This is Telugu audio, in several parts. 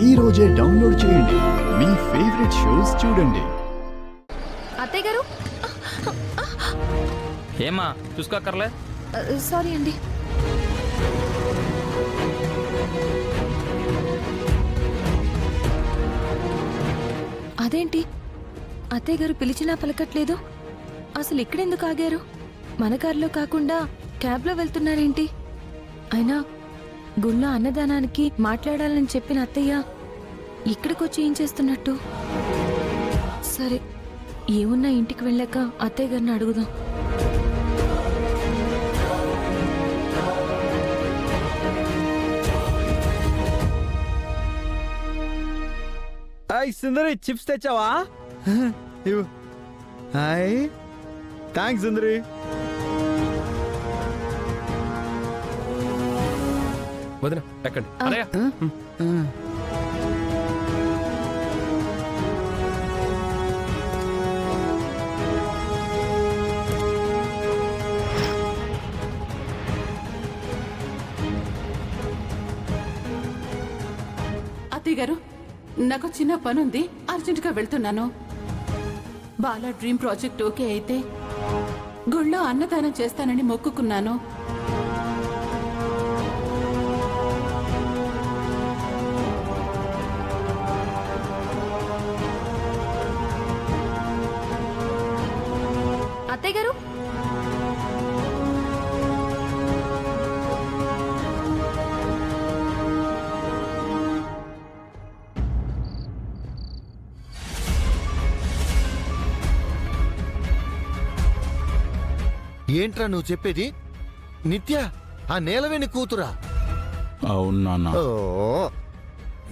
ఈ రోజే డౌన్లోడ్ చేయండి. మీ ఫేవరెట్ షోస్ చూడండి. అత్తయ్య గారు, ఏమా చూసుకోకర్లే. సారీ అండి. అదేంటి అత్తయ్య గారు పిలిచినా పలకట్లేదు? అసలు ఇక్కడెందుకు ఆగారు? మన కారులో కాకుండా క్యాబ్లో వెళ్తున్నారేంటి? అయినా గుళ్ళో అన్నదానానికి మాట్లాడాలని చెప్పిన అత్తయ్య ఇక్కడికొచ్చి ఏం చేస్తున్నట్టు? సరే, ఏమున్నా ఇంటికి వెళ్ళాక అత్తయ్య గారిని అడుగుదాం. హాయ్ సుందరి, చిప్స్ తెచ్చావా? హాయ్, థ్యాంక్స్ సుందరి. వదిన ఎక్కండి. అన్నయ్య అత్తయ్య గారు, నాకు చిన్న పని ఉంది, అర్జెంటుగా వెళ్తున్నాను. బాలా డ్రీమ్ ప్రాజెక్ట్ ఓకే అయితే గుళ్ళో అన్నదానం చేస్తానని మొక్కుకున్నాను. అత్తయ్య గారు, ఏంట్రా నువ్వు చెప్పేది? నిత్య ఆ నీలవేణి కూతురా? అవును నాన్న.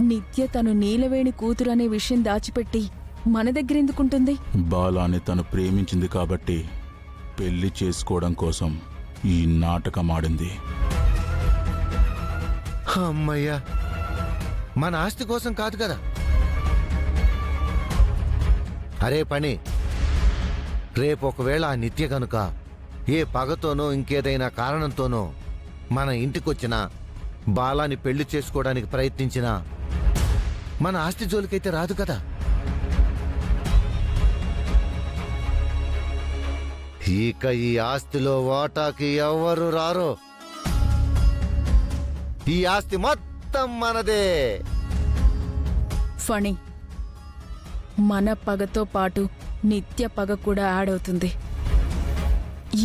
నిత్య తను నీలవేణి కూతురు అనే విషయం దాచిపెట్టి మన దగ్గర ఎందుకుంటుంది? బాలాని తను ప్రేమించింది కాబట్టి పెళ్లి చేసుకోవడం కోసం ఈ నాటకం ఆడింది. అమ్మయ్యా, మన ఆస్తి కోసం కాదు కదా. అరే పని, రేపు ఒకవేళ ఆ నిత్య కనుక ఏ పగతోనో ఇంకేదైనా కారణంతోనో మన ఇంటికొచ్చినా బాలాని పెళ్లి చేసుకోవడానికి ప్రయత్నించినా మన ఆస్తి జోలికైతే రాదు కదా. ఇక ఈ ఆస్తిలో వాటాకి ఎవరు రారో. ఈ ఆస్తి మొత్తం మనదే. ఫణి, మన పగతో పాటు నిత్య పగ కూడా యాడ్ అవుతుంది.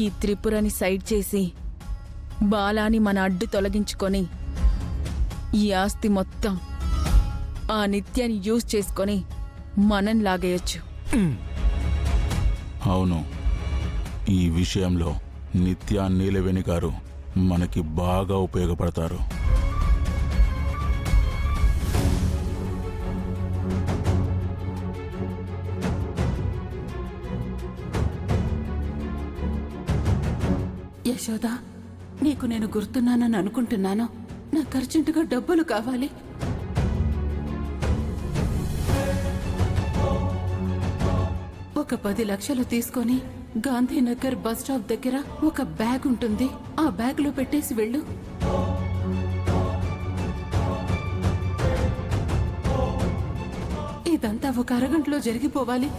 ఈ త్రిపురని సైడ్ చేసి బాలాని మన అడ్డు తొలగించుకొని ఈ ఆస్తి మొత్తం ఆ నిత్యాన్ని యూజ్ చేసుకొని మనం లాగేయచ్చు. అవును, ఈ విషయంలో నిత్య నీలవేణి గారు మనకి బాగా ఉపయోగపడతారు. యశోదా, నీకు నేను గుర్తున్నానని అనుకుంటున్నాను. నాకు అర్జెంటుగా డబ్బులు కావాలి. ఒక 10 లక్షలు తీసుకొని గాంధీనగర్ బస్ స్టాప్ దగ్గర ఒక బ్యాగ్ ఉంటుంది, ఆ బ్యాగ్ లో పెట్టేసి వెళ్ళు. ఇదంతా ఒక అరగంటలో జరిగిపోవాలి.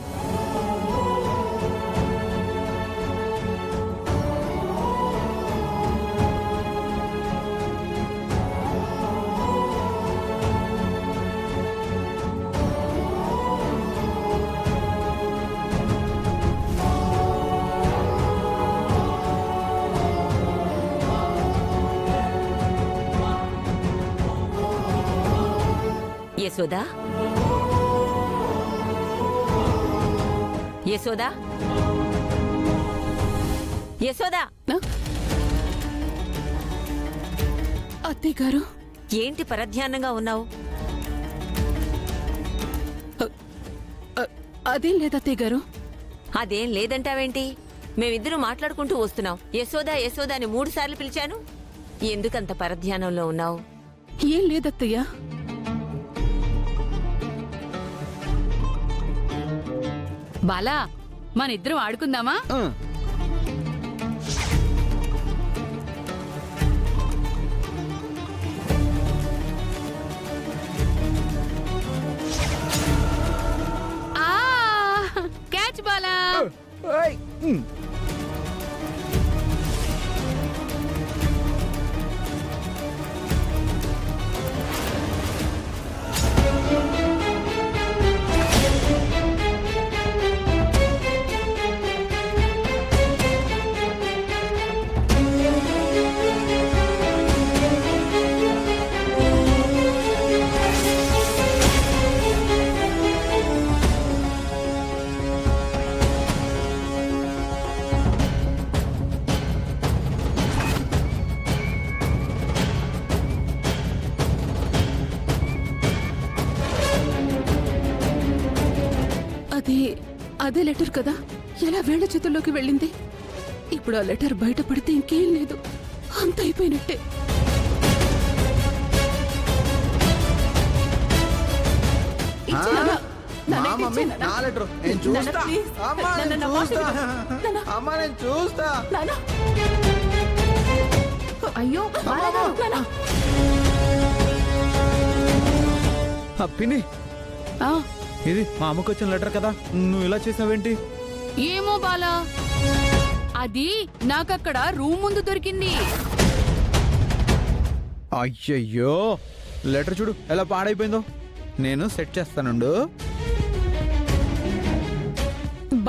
యశోదా, యశోదా, యశోదా. అత్తయ్య గారు, ఏంటి పరధ్యానంగా ఉన్నావు? అదేం లేదత్తయ్య గారు. అదేం లేదంటావేంటి? మేమిద్దరూ మాట్లాడుకుంటూ వస్తున్నాం. యశోదా యశోదా అని 3 సార్లు పిలిచాను. ఎందుకంత పరధ్యానంలో ఉన్నావు? ఏం లేదత్తయ్యా. బాలా, మనిద్దరం ఆడుకుందామా? ఓయ్. అదే లెటర్ కదా ఎలా వీళ్ళ చేతుల్లోకి వెళ్ళింది. ఇప్పుడు ఆ లెటర్ బయటపడితే ఇంకేం లేదు, అంత అయిపోయినట్టే. మా మమ్మీ నా లెటర్ నేను చూస్తా. అమ్మా నేను చూస్తా. అమ్మా నేను చూస్తా. అయ్యో పిన్ని, ఇది మా అమ్మకు వచ్చిన లెటర్ కదా, నువ్వు ఇలా చేసావేంటి? ఏమో బాలా, అది నాకక్కడ రూమ్ ముందు దొరికింది. అయ్యయ్యో, లెటర్ చూడు ఎలా పాడైపోయిందో. నేను సెట్ చేస్తానుండు.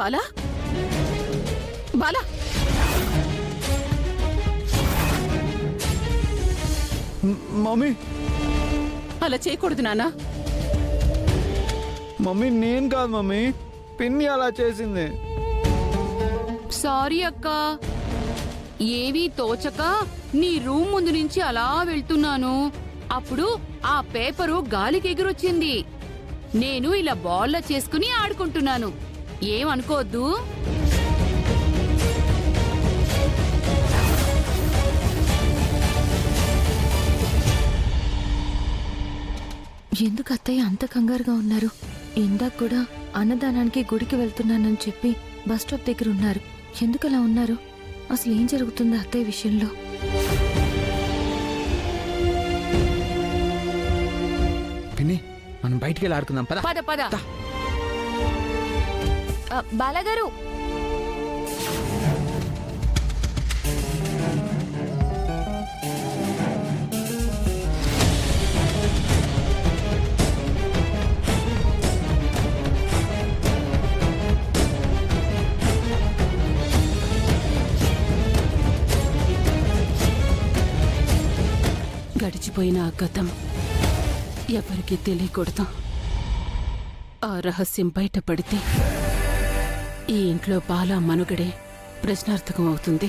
బాలా బాలా మమ్మీ అలా చేయకూడదు నాన్న. మమ్మీ నేను కాదు మమ్మీ, పిన్ని అలా చేసింది. సారీ అక్క, ఏవీ తోచక నీ రూమ్ ముందు నుంచి అలా వెళ్తున్నాను. అప్పుడు ఆ పేపరు గాలికి ఎగిరొచ్చింది. నేను ఇలా బాల్లా చేసుకుని ఆడుకుంటున్నాను. ఏమనుకోవద్దు. ఎందుకు అత్తయ్య అంత కంగారుగా ఉన్నారు? ఇందాక కూడా అన్నదానానికి గుడికి వెళ్తున్నానని చెప్పి బస్ స్టాప్ దగ్గర ఉన్నారు. ఎందుకు అలా ఉన్నారు? అసలు ఏం జరుగుతుంది అత్తయ్య విషయంలో? పిన్ని, మనం బయటికి వెళ్ళి ఆడుకుందాం పద. పద పద. బాలగారు, గడిచిపోయిన ఆ గతం ఎవరికీ తెలియకూడదు. ఆ రహస్యం బయటపడితే ఈ ఇంట్లో బాలా మనుగడే ప్రశ్నార్థకం అవుతుంది.